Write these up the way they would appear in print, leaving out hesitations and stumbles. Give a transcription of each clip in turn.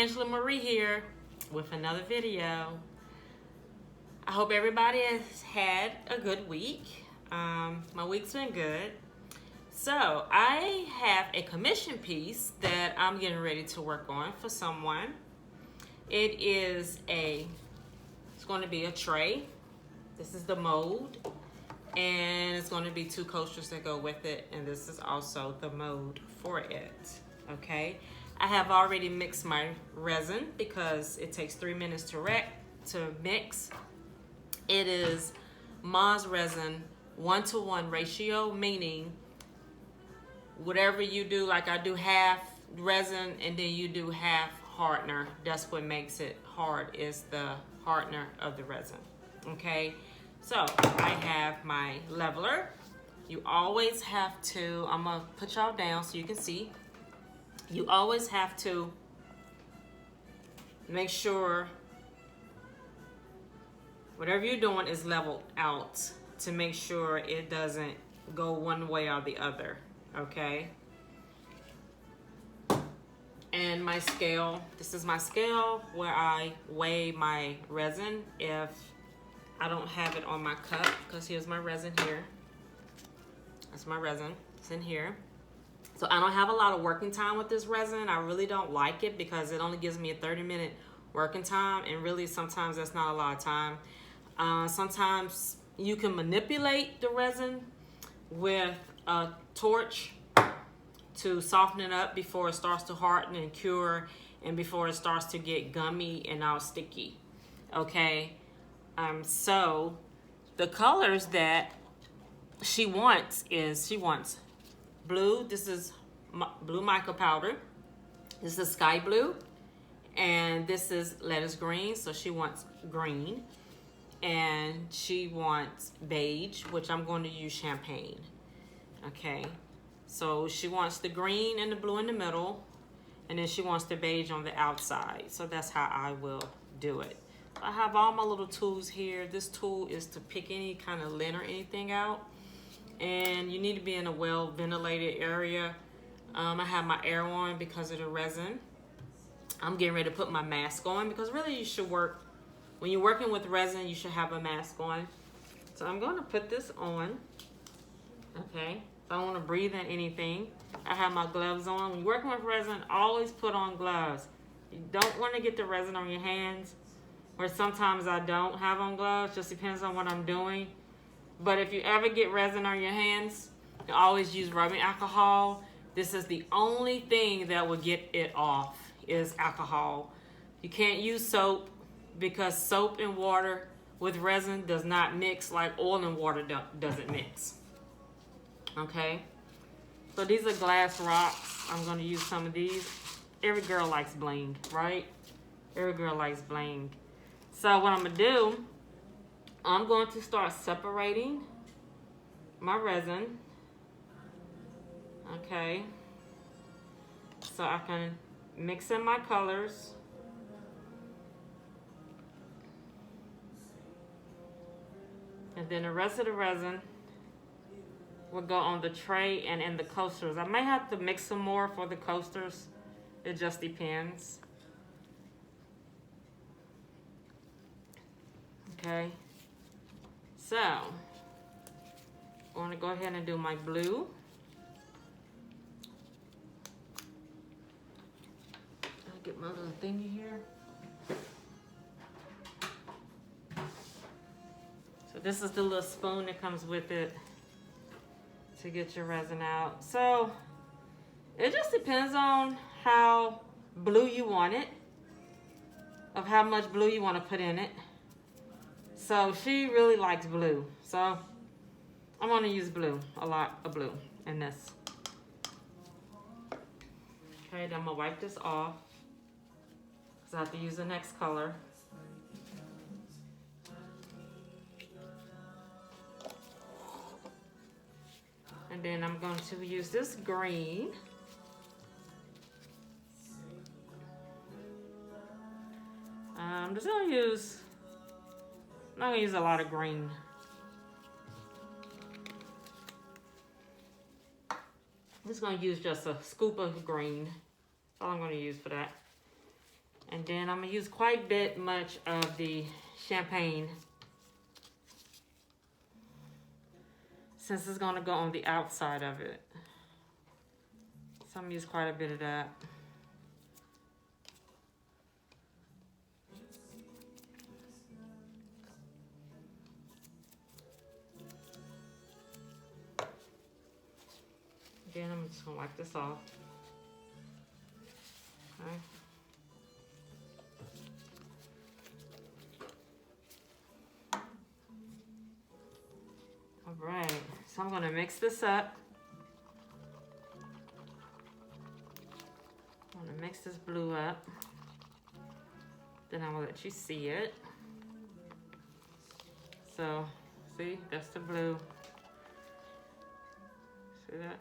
AngelaMarie here with another video. I hope everybody has had a good week. My week's been good. So I have a commission piece that I'm getting ready to work on for someone. It's going to be a tray. This is the mold, and it's going to be 2 coasters that go with it, and this is also the mold for it. Okay, I have already mixed my resin because it takes 3 minutes to mix. It is Moz resin 1-to-1 ratio, meaning whatever you do, like I do half resin and then you do half hardener. That's what makes it hard, is the hardener of the resin. Okay, so I have my leveler. You always have to, I'm gonna put y'all down so you can see. You always have to make sure whatever you're doing is leveled out to make sure it doesn't go one way or the other, okay? And my scale, this is my scale where I weigh my resin if I don't have it on my cup, because here's my resin here. That's my resin, it's in here. So I don't have a lot of working time with this resin. I really don't like it because it only gives me a 30-minute working time, and really sometimes that's not a lot of time. Sometimes you can manipulate the resin with a torch to soften it up before it starts to harden and cure, and before it starts to get gummy and all sticky. Okay, so the colors that she wants blue. This is blue mica powder. This is sky blue, and this is lettuce green. So she wants green, and she wants beige, which I'm going to use champagne. Okay, so she wants the green and the blue in the middle, and then she wants the beige on the outside. So that's how I will do it. I have all my little tools here. This tool is to pick any kind of lint or anything out, and you need to be in a well ventilated area. I have my air on because of the resin. I'm getting ready to put my mask on because really you should work, when you're working with resin, you should have a mask on. So I'm going to put this on. Okay, I don't want to breathe in anything. I have my gloves on. When you're working with resin, always put on gloves. You don't want to get the resin on your hands, or sometimes I don't have on gloves, just depends on what I'm doing. But if you ever get resin on your hands, you always use rubbing alcohol. This is the only thing that will get it off, is alcohol. You can't use soap, because soap and water with resin does not mix like oil and water doesn't mix. Okay, so these are glass rocks. I'm going to use some of these. Every girl likes bling, right? Every girl likes bling. So what I'm going to do, I'm going to start separating my resin. Okay, so I can mix in my colors. And then the rest of the resin will go on the tray and in the coasters. I may have to mix some more for the coasters. It just depends. Okay, so I'm going to go ahead and do my blue. I'll get my little thingy here. So this is the little spoon that comes with it to get your resin out. So it just depends on how blue you want it, of how much blue you want to put in it. So she really likes blue, so I'm going to use blue, a lot of blue in this. Okay, then I'm going to wipe this off because I have to use the next color. And then I'm going to use this green. I'm just going to use, I'm not going to use a lot of green. I'm just going to use just a scoop of green. That's all I'm going to use for that. And then I'm gonna use quite a bit much of the champagne, since it's gonna go on the outside of it. So I'm gonna use quite a bit of that. Again, I'm just gonna wipe this off. Okay. All right, so I'm gonna mix this up. I'm gonna mix this blue up. Then I'm gonna let you see it. So, see, that's the blue. See that?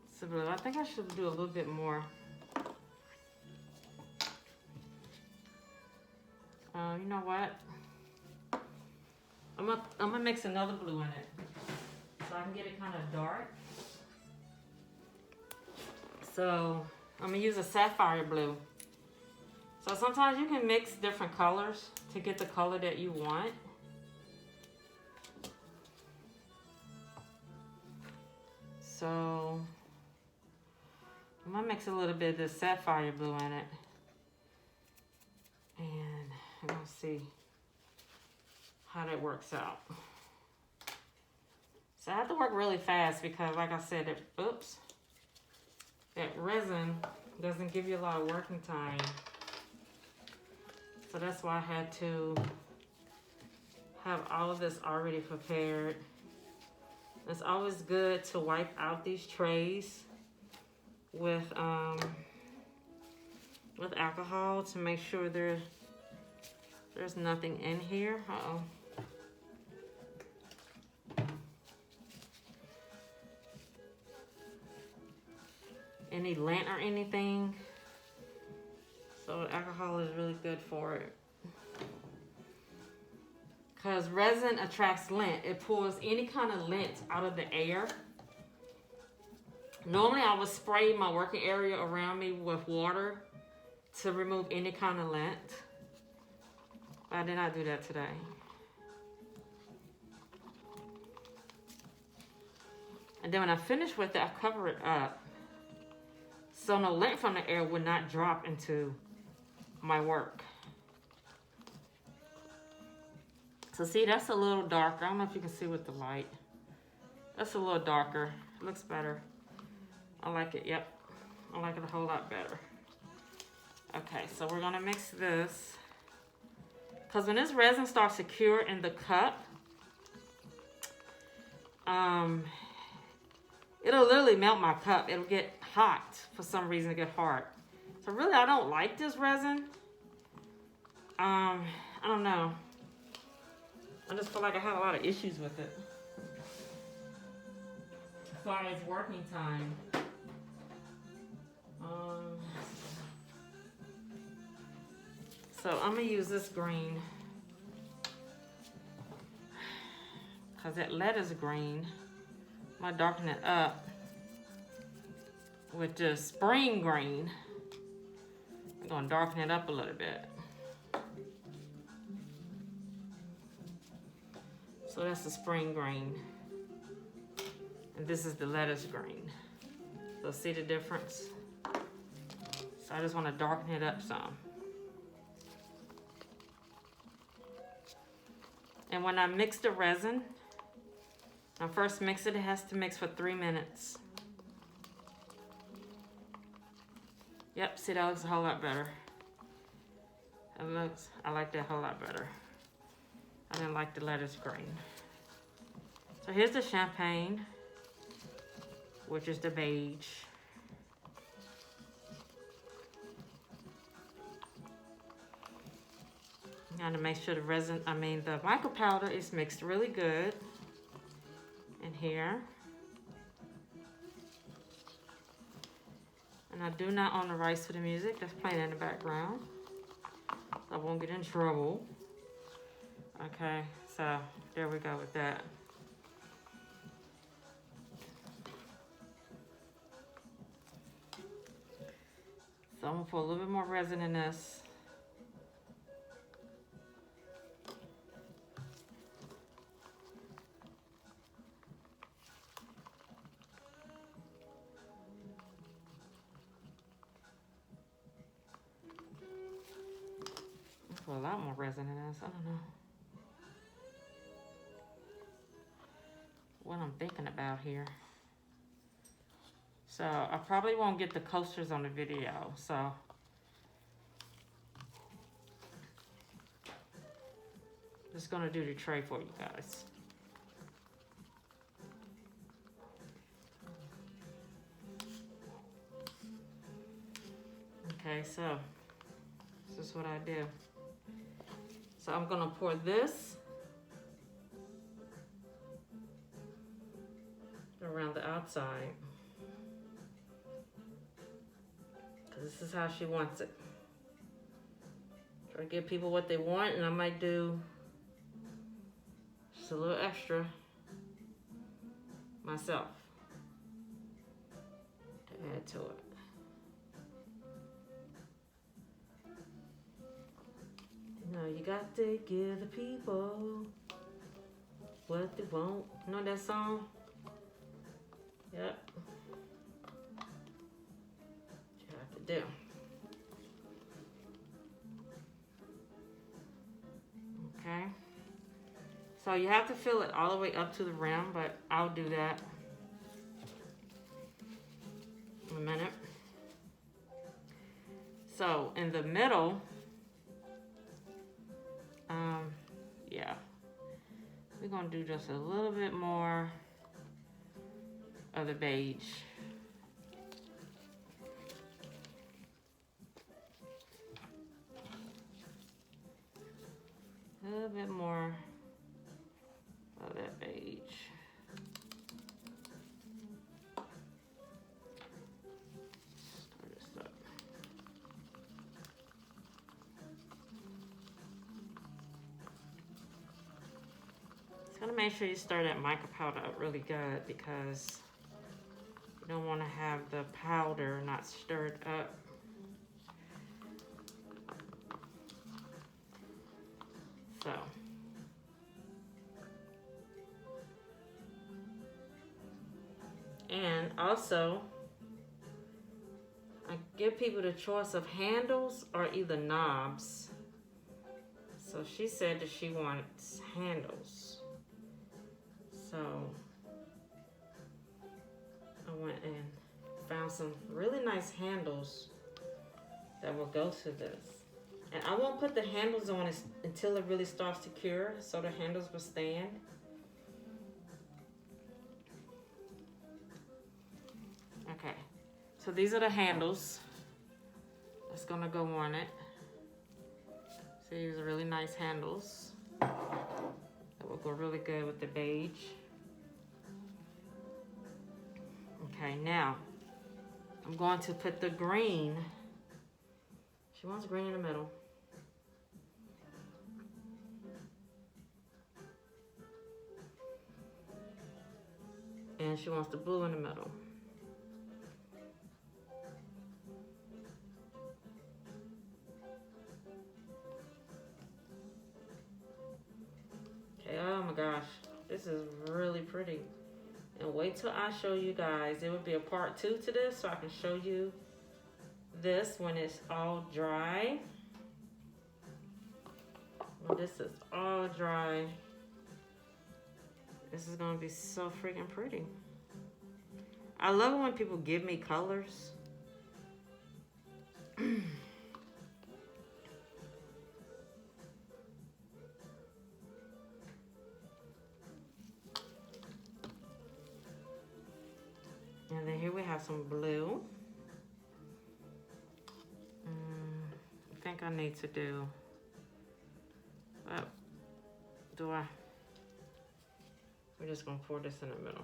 It's the blue. I think I should do a little bit more. You know what? I'm gonna mix another blue in it, so I can get it kind of dark. So I'm gonna use a sapphire blue. So sometimes you can mix different colors to get the color that you want. So I'm gonna mix a little bit of the sapphire blue in it. And I'm gonna see how that works out. So I have to work really fast because, like I said, that resin doesn't give you a lot of working time. So that's why I had to have all of this already prepared. It's always good to wipe out these trays with alcohol to make sure there's nothing in here. Uh-oh. Any lint or anything. So alcohol is really good for it. Because resin attracts lint. It pulls any kind of lint out of the air. Normally I would spray my working area around me with water to remove any kind of lint. But I did not do that today. And then when I finish with it, I cover it up, so no lint from the air would not drop into my work. So see, that's a little darker. I don't know if you can see with the light. That's a little darker. It looks better. I like it, yep. I like it a whole lot better. Okay, so we're gonna mix this. Because when this resin starts to cure in the cup, it'll literally melt my cup. It'll get hot for some reason, it get hard. So really, I don't like this resin. I don't know. I just feel like I have a lot of issues with it. As far as working time. So I'm gonna use this green. Cause that lettuce green, I'm gonna darken it up with the spring green. I'm gonna darken it up a little bit. So that's the spring green. And this is the lettuce green. So see the difference? So I just wanna darken it up some. And when I mix the resin, I first mix it, it has to mix for 3 minutes. Yep, see that looks a whole lot better. I like that a whole lot better. I didn't like the lettuce green. So here's the champagne, which is the beige. Gotta make sure the the mica powder is mixed really good in here. And I do not own the rights to the music that's playing in the background, so I won't get in trouble. Okay, so there we go with that. So I'm gonna put a little bit more resin in this. Put a lot more resin in this. I don't know what I'm thinking about here. So I probably won't get the coasters on the video. So just gonna do the tray for you guys. Okay, so this is what I do. So I'm gonna pour this around the outside. Cause this is how she wants it. Try to give people what they want, and I might do just a little extra myself to add to it. You know, you got to give the people what they want. You know that song? Yep. You have to do. Okay. So you have to fill it all the way up to the rim, but I'll do that in a minute. So in the middle, yeah, we're gonna do just a little bit more of the beige. A little bit more of that beige. Stir this up. Just gotta make sure you stir that mica powder up really good, because you don't want to have the powder not stirred up. So, and also, I give people the choice of handles or either knobs. So she said that she wants handles. So I went and found some really nice handles that will go to this. And I won't put the handles on it until it really starts to cure, so the handles will stand. Okay, so these are the handles that's gonna go on it. See, these are really nice handles that will go really good with the beige. Okay, now I'm going to put the green. She wants green in the middle. And she wants the blue in the middle. Okay, oh my gosh, this is really pretty. And wait till I show you guys. There will be a part 2 to this, so I can show you this when it's all dry. When this is all dry, this is gonna be so freaking pretty. I love it when people give me colors. And then here we have some blue. I think I need to do, we're just gonna pour this in the middle.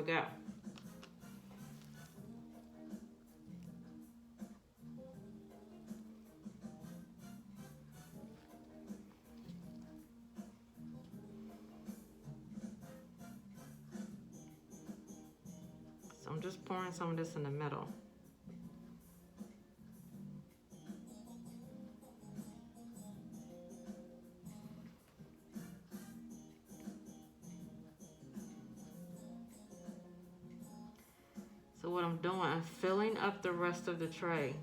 go. So I'm just pouring some of this in the middle. So what I'm doing, I'm filling up the rest of the tray,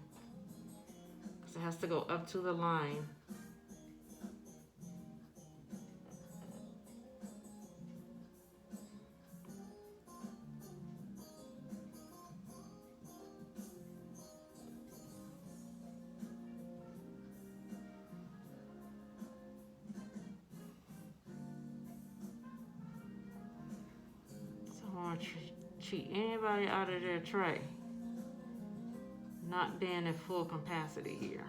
because it has to go up to the line. So I want to cheat anybody out of their tray. Not being at full capacity here.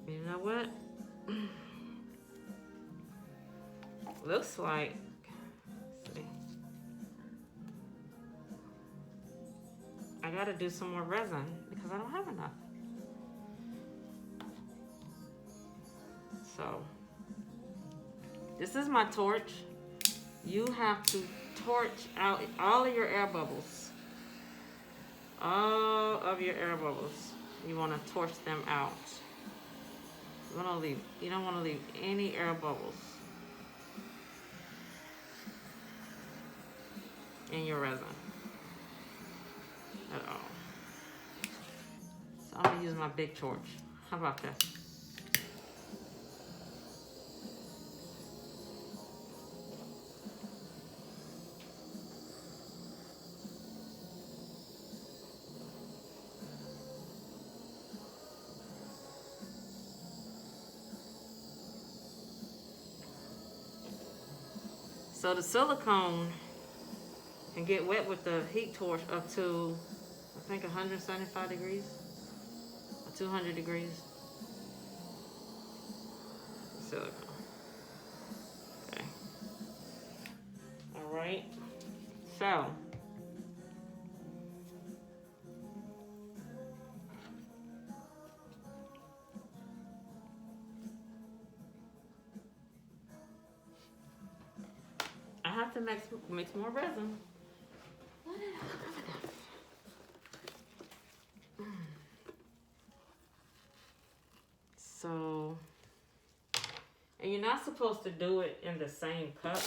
You know what? Looks like, let's see. I gotta do some more resin because I don't have enough. So, this is my torch. You have to torch out all of your air bubbles. All of your air bubbles. You wanna torch them out. You don't want to leave any air bubbles in your resin at all. So I'm gonna use my big torch. How about that? So the silicone can get wet with the heat torch up to, I think, 175 degrees or 200 degrees. Silicone. Okay. All right. So I have to mix more resin. So, and you're not supposed to do it in the same cup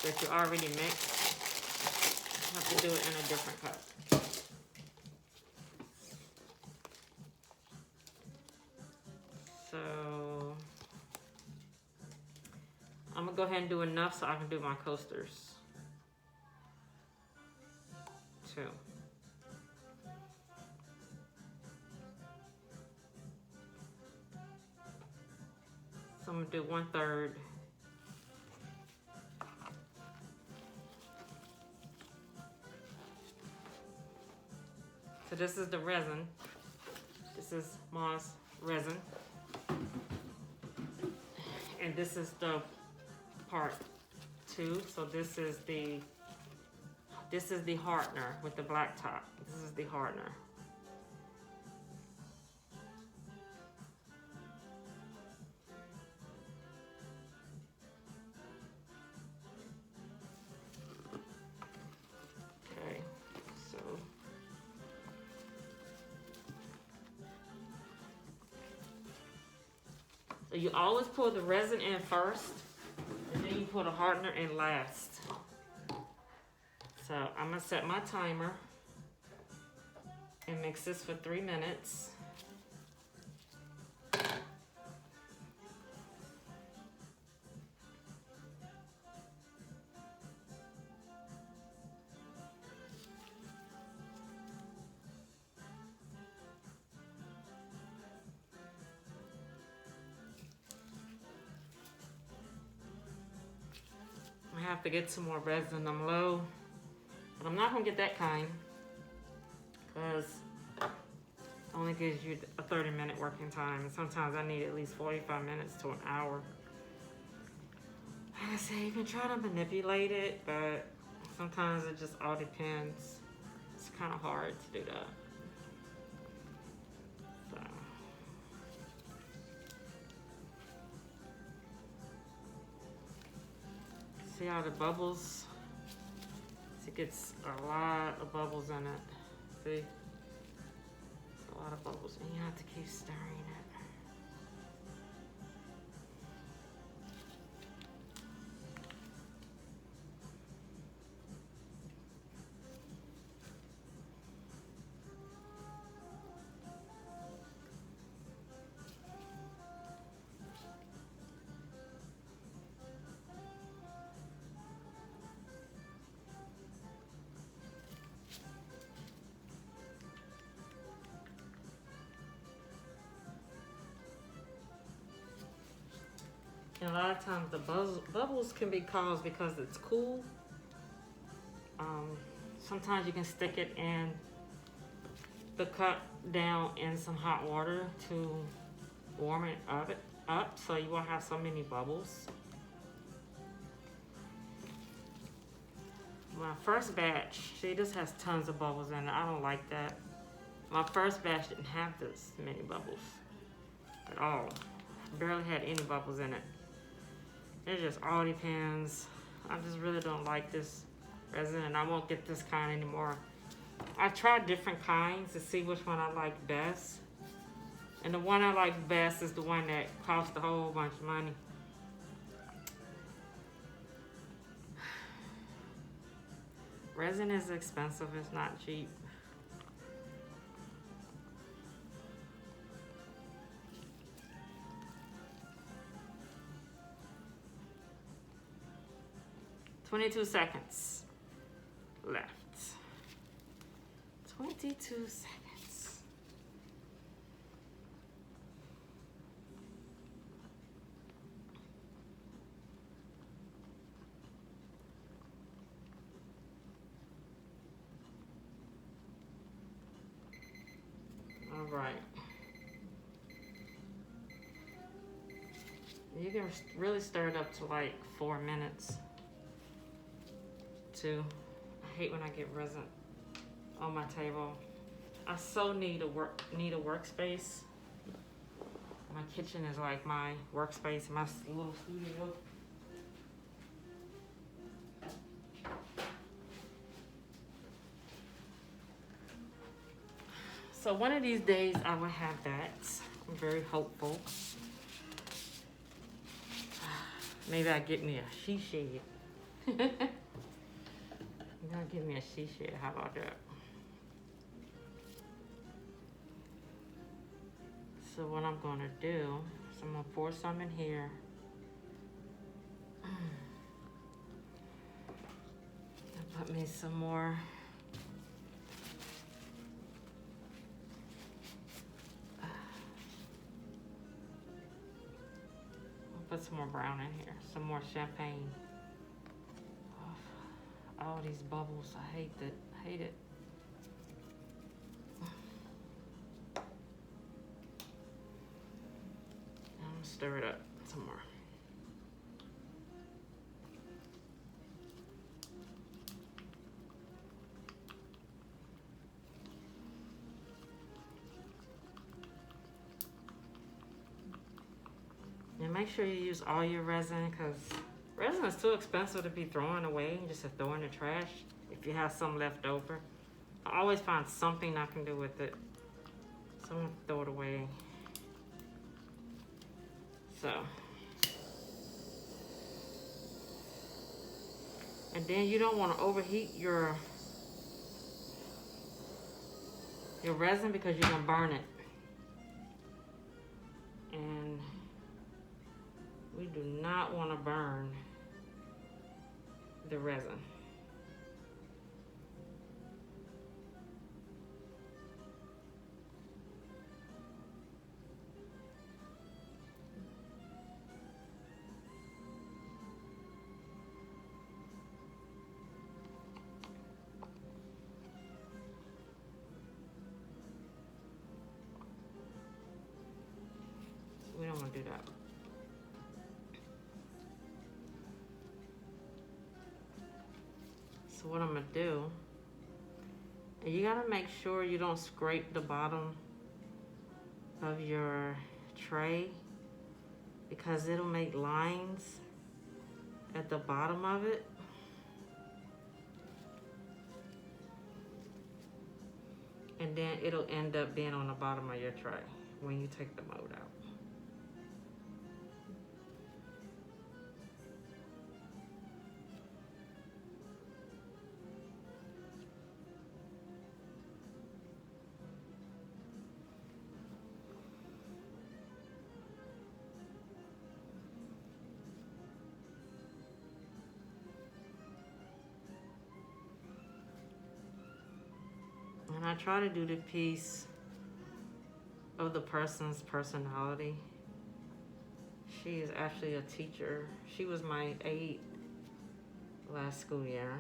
that you already mixed. You have to do it in a different cup. So, I'm gonna go ahead and do enough so I can do my coasters too. So I'm gonna do 1/3. So this is the resin. This is Moss resin. And this is the part 2. So this is the hardener with the black top. This is the hardener. Okay, so you always pour the resin in first, and then you pour the hardener in last. So I'm gonna set my timer and mix this for 3 minutes. have to get some more resin. I'm low, but I'm not gonna get that kind because it only gives you a 30-minute working time, and sometimes I need at least 45 minutes to an hour. Like I say, you can try to manipulate it, but sometimes it just all depends. It's kind of hard to do that. So. See how the bubbles? It gets a lot of bubbles in it. See? It's a lot of bubbles, and you have to keep stirring it. And a lot of times the bubbles can be caused because it's cool. Sometimes you can stick it in the cup down in some hot water to warm it up so you won't have so many bubbles. My first batch, see, this has tons of bubbles in it. I don't like that. My first batch didn't have this many bubbles at all. Barely had any bubbles in it. It just all depends. I just really don't like this resin, and I won't get this kind anymore. I've tried different kinds to see which one I like best. And the one I like best is the one that cost a whole bunch of money. Resin is expensive, it's not cheap. "22 seconds left. 22 seconds. All right. You can really stir it up to like 4 minutes. Too. I hate when I get resin on my table. I so need a workspace. My kitchen is like my workspace, my little studio. So one of these days I will have that. I'm very hopeful. Maybe I'll get me a she shed. You gotta give me a she shed. How about that? So what I'm gonna do is I'm gonna pour some in here. And put me some more. I'll put some more brown in here. Some more champagne. All these bubbles, I hate it. I'm gonna stir it up some more. And make sure you use all your resin, because resin is too expensive to be throwing away, just to throw in the trash if you have some left over. I always find something I can do with it. So I'm gonna throw it away. So. And then you don't want to overheat your resin because you're gonna burn it. And we do not want to burn the resin. do that. So what I'm gonna do, and you gotta make sure you don't scrape the bottom of your tray because it'll make lines at the bottom of it. And then it'll end up being on the bottom of your tray when you take the mold out. And I try to do the piece of the person's personality. She is actually a teacher. She was my aide last school year.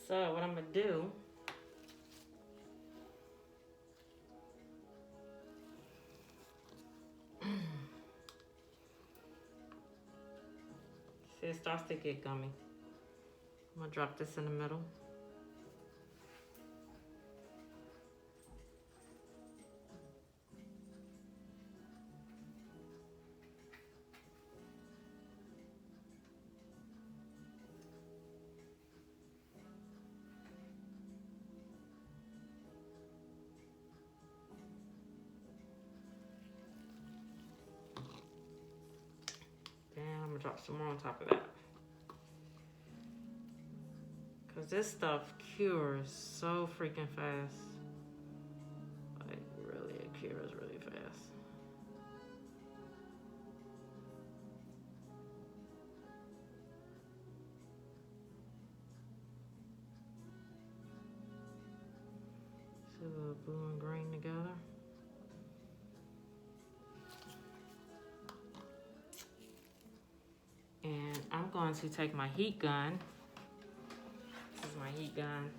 So what I'm gonna do, see, it starts to get gummy. I'm gonna drop this in the middle. I'm gonna drop some more on top of that. Cause this stuff cures so freaking fast. Like really, it cures really fast. So blue and green together. And I'm going to take my heat gun. This is my heat gun.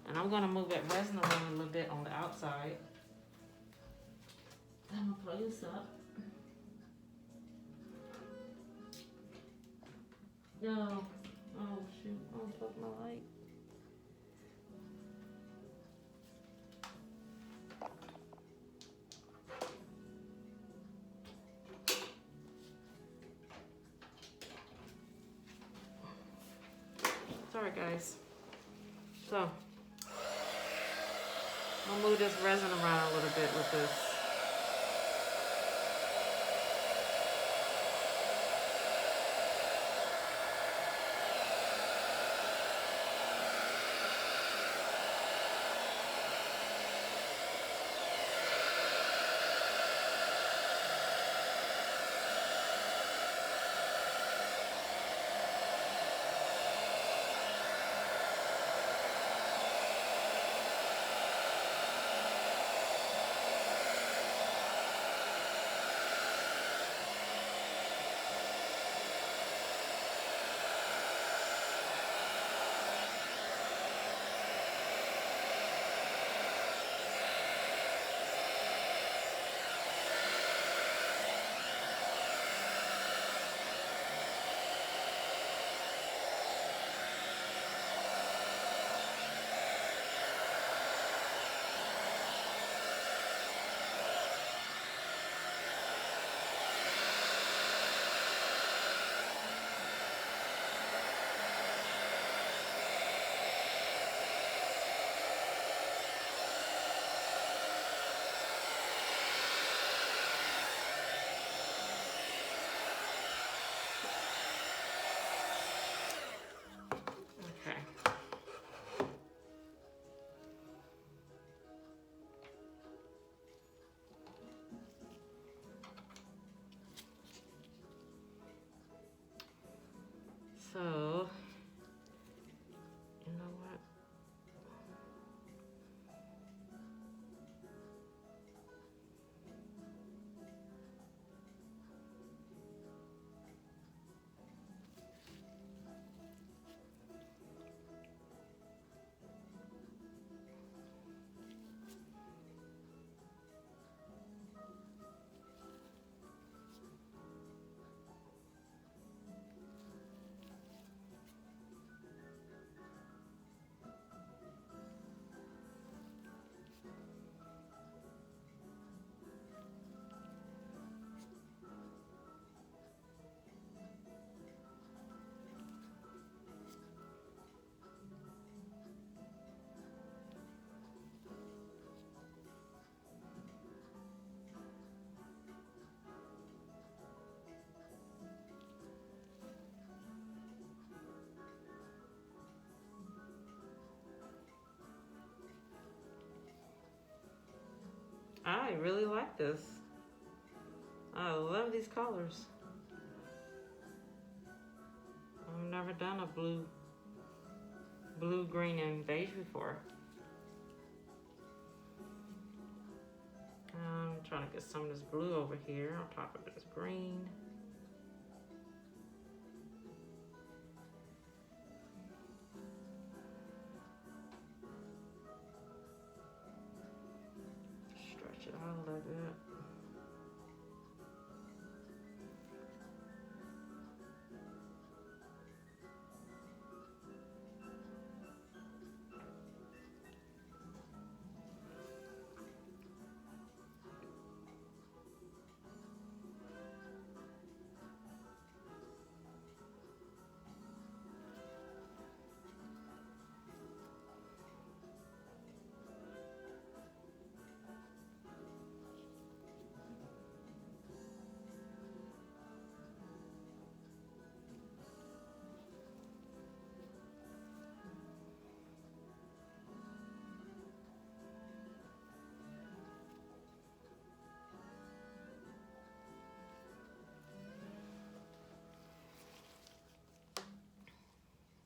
And I'm going to move that resin around a little bit on the outside. I'm going to plug this up. No. Oh, shoot. Oh, fuck my light. Sorry, guys. So, I'll move this resin around a little bit with this. I really like this. I love these colors. I've never done a blue, green, and beige before. I'm trying to get some of this blue over here on top of this green. Stretch it out a little bit.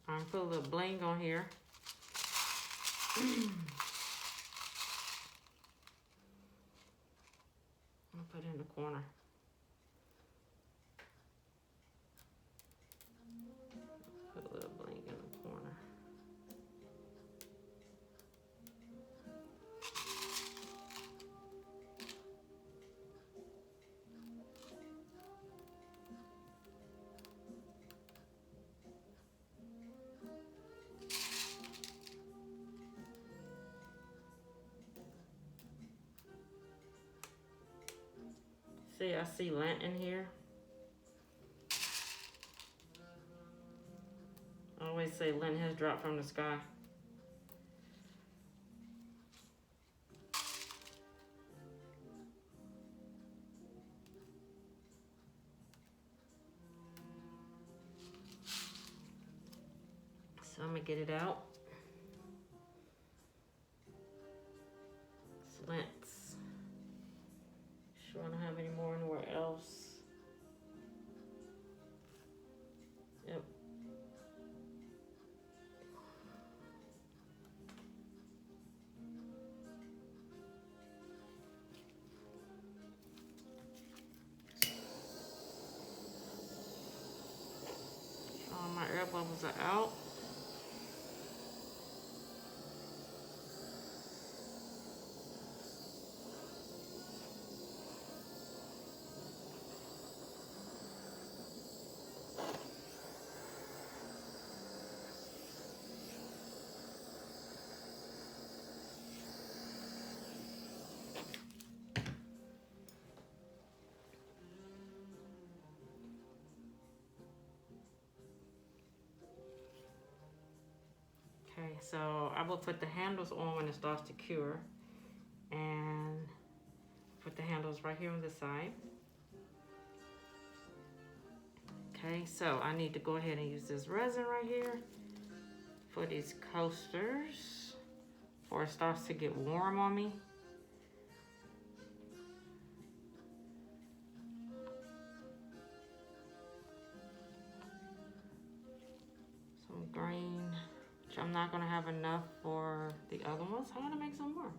I'm gonna put a little bling on here. I'll put it in the corner. Put a little bling in the corner. See, I see lint in here. I always say lint has dropped from the sky. So I'm gonna get it out. Slants. Sure I don't have any more anywhere else. Yep. All my air bubbles are out. Okay, so I will put the handles on when it starts to cure, and put the handles right here on this side. Okay, so I need to go ahead and use this resin right here for these coasters before it starts to get warm on me. Some green, which I'm not gonna have enough for the other ones. I'm gonna make some more.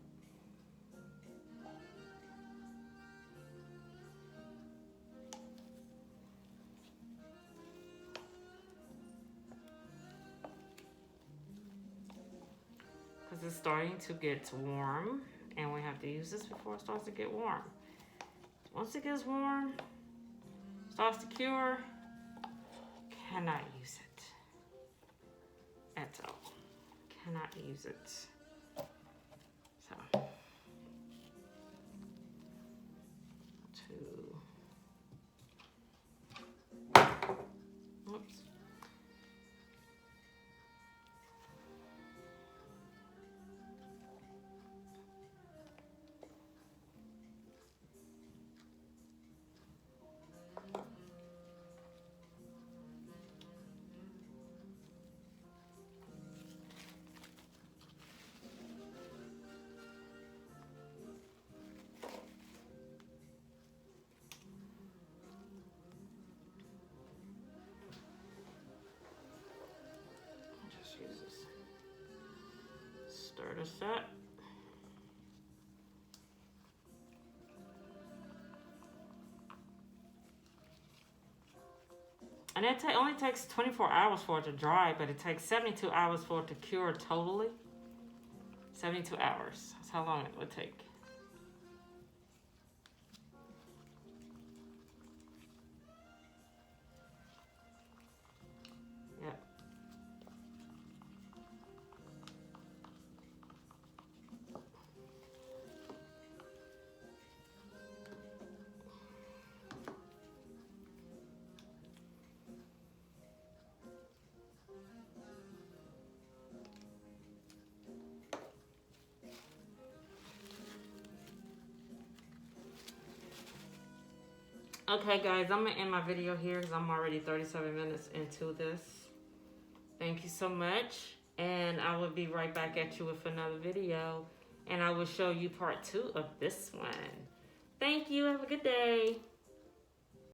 Because it's starting to get warm, and we have to use this before it starts to get warm. Once it gets warm, starts to cure, cannot use it at all. Cannot use it. So, oops. set. And it only takes 24 hours for it to dry, but it takes 72 hours for it to cure totally. 72 hours. That's how long it would take. Yep. Okay guys, I'm gonna end my video here because I'm already 37 minutes into this. Thank you so much, and I will be right back at you with another video, and I will show you part 2 of this one. Thank you, have a good day.